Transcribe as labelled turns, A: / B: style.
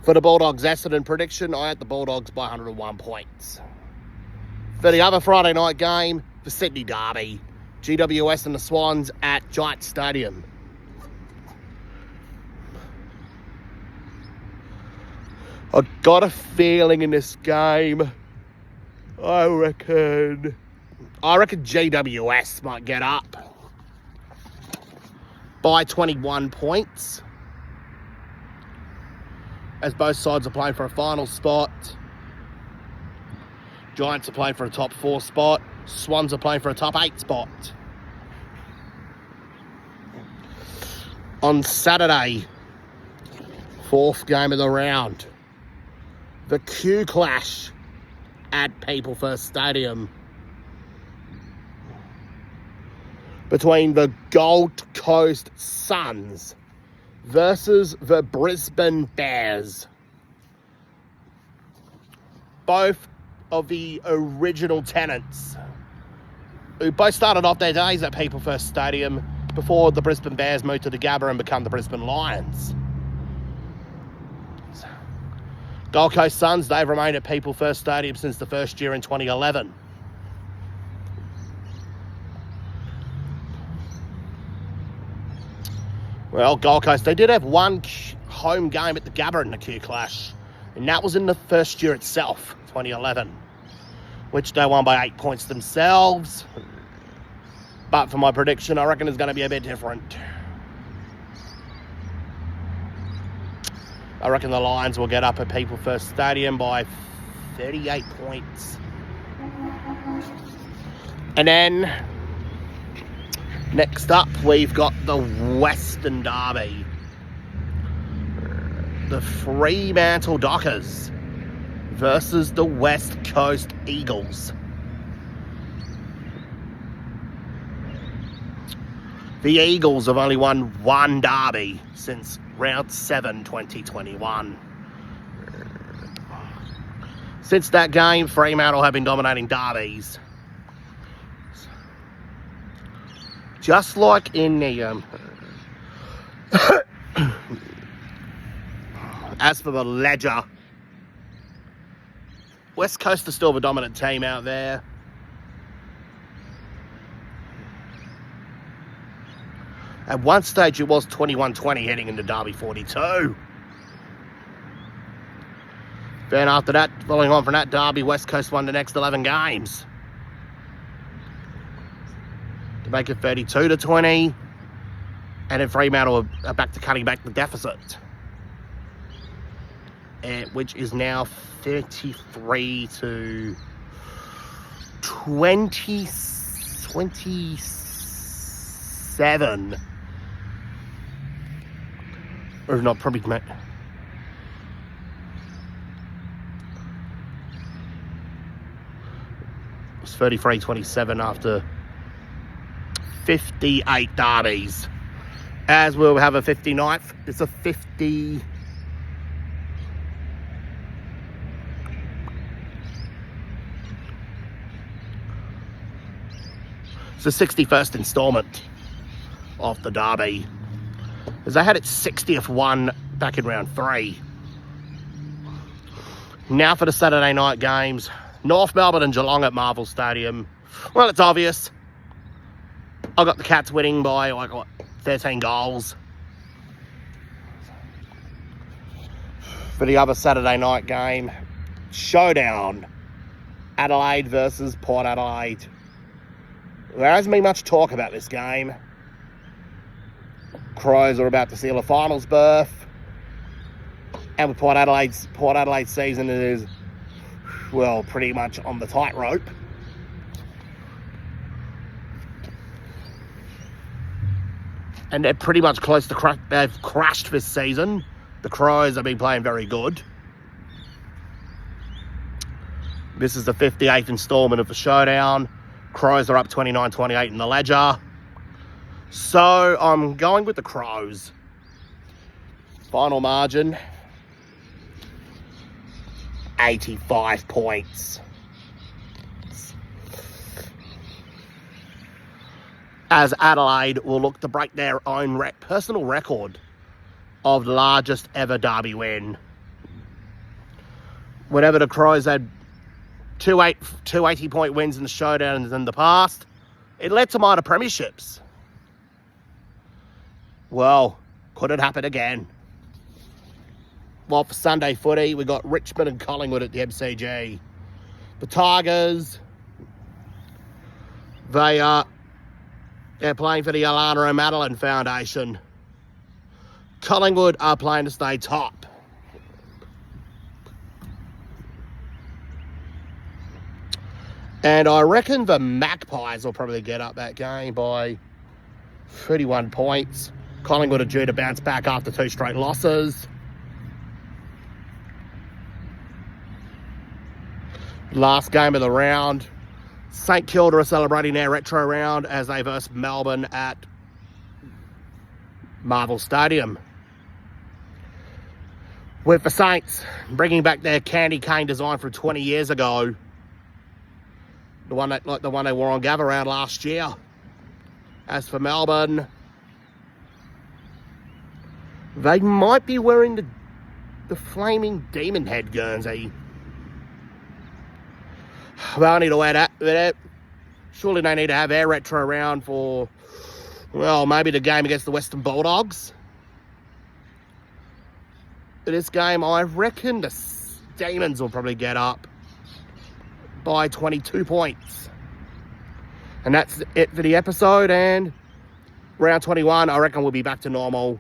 A: For the Bulldogs Essendon prediction, I had the Bulldogs by 101 points. For the other Friday night game, the Sydney Derby, GWS and the Swans at Giant Stadium. I got a feeling in this game, I reckon GWS might get up by 21 points. As both sides are playing for a final spot. Giants are playing for a top 4 spot. Swans are playing for a top 8 spot. On Saturday, 4th game of the round, the Q Clash at People First Stadium between the Gold Coast Suns versus the Brisbane Bears. Both of the original tenants who both started off their days at People First Stadium before the Brisbane Bears moved to the Gabba and become the Brisbane Lions. Gold Coast Suns, they've remained at People First Stadium since the first year in 2011. Well, Gold Coast, they did have one home game at the Gabba in the Q Clash, and that was in the first year itself, 2011, which they won by 8 points themselves. But for my prediction, I reckon it's going to be a bit different. I reckon the Lions will get up at People First Stadium by 38 points. And then next up, we've got the Western Derby. The Fremantle Dockers versus the West Coast Eagles. The Eagles have only won one derby since round 7, 2021. Since that game, Fremantle have been dominating derbies. Just like in the as for the ledger, West Coast is still the dominant team out there. At one stage, it was 21-20 heading into Derby 42. Then after that, following on from that Derby, West Coast won the next 11 games to make it 32-20. And then Fremantle are back to cutting back the deficit, which is now 33-27. Or not, probably... It's 33-27 after 58 derbies. As we'll have a 59th. It's a 50... It's the 61st instalment of the derby, as they had its 60th one back in round 3. Now for the Saturday night games. North Melbourne and Geelong at Marvel Stadium. Well, it's obvious. I got the Cats winning by, 13 goals. For the other Saturday night game, showdown. Adelaide versus Port Adelaide. There hasn't been much talk about this game. Crows are about to seal a finals berth. And with Port Adelaide's season is, well, pretty much on the tightrope. And they're pretty much close to they've crashed this season. The Crows have been playing very good. This is the 58th instalment of the showdown. Crows are up 29-28 in the ledger. So I'm going with the Crows. Final margin, 85 points. As Adelaide will look to break their own personal record of largest ever derby win. Whenever the Crows had two 80-point wins in the showdowns in the past, it led to minor premierships. Well, could it happen again? Well, for Sunday footy, we got Richmond and Collingwood at the MCG. The Tigers, they're playing for the Alana O'Madeline Foundation. Collingwood are playing to stay top. And I reckon the Magpies will probably get up that game by 31 points. Collingwood are due to bounce back after 2 straight losses. Last game of the round. St Kilda are celebrating their retro round as they verse Melbourne at Marvel Stadium. With the Saints bringing back their candy cane design from 20 years ago. The one they wore on Gather Round last year. As for Melbourne, they might be wearing the flaming demon head Guernsey. They'll need to wear that. Surely they need to have their retro round for, well, maybe the game against the Western Bulldogs. For this game, I reckon the Demons will probably get up by 22 points. And that's it for the episode. And round 21, I reckon we'll be back to normal.